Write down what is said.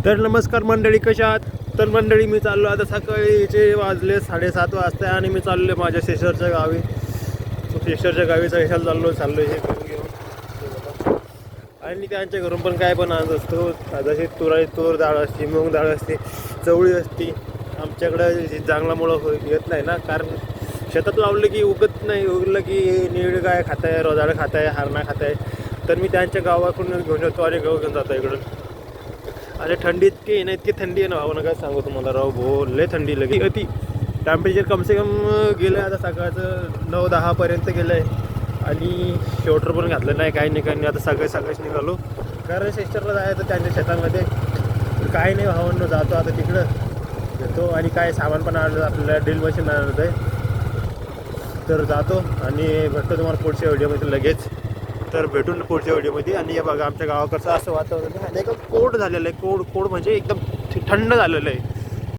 तर नमस्कार मंडळी, कशा आहात? तर मंडळी, मी चाललो आता सकाळीचे वाजले 7:30 वाजता आणि मी चाललो माझ्या सिस्टरच्या गावी. सिस्टरच्या गावीचा कशाला चाललो हे करून घेऊन. आणि त्यांच्या घरून पण काय पण आणत असतो, जशी तूर डाळ असते, मूग डाळ असते, चवळी असते. आमच्याकडं चांगल्यामुळं येत नाही ना, कारण शेतात लावलं की उगत नाही, उगलं की नीड काय खाताय, रोजाळं खाताय, हरणा खाताय. तर मी त्यांच्या गावाकडून घेऊन येतो आणि गहू घेऊन जातो इकडून. आणि थंडी इतकी नाही, इतकी थंडी आहे ना भाऊ, नका सांगू तुम्हाला राव भो, लय थंडी लगी होती. टेम्परेचर कमसे कम गेलं आहे आता सकाळचं 9-10 पर्यंत गेलं आहे. आणि शॉर्टर पण घातलं नाही, काही नाही काही नाही. आता सकाळीच निघालो, कारण सिस्टरला जायचं त्यांच्या शेतामध्ये. काही नाही भावांनो, जातो आता तिकडं, घेतो आणि काय सामान पण आणलं, आपल्याला ड्रिल मशीन आणलं आहे. तर जातो आणि भेटतो तुम्हाला पुढच्या व्हिडिओमध्ये लगेच. तर भेटून पुढच्या व्हिडिओमध्ये. आणि हे बघा, आमच्या गावाकडचं असं वातावरण आहे, एकदम कोल्ड झालेलं आहे. कोल्ड म्हणजे एकदम थंड झालेलं आहे.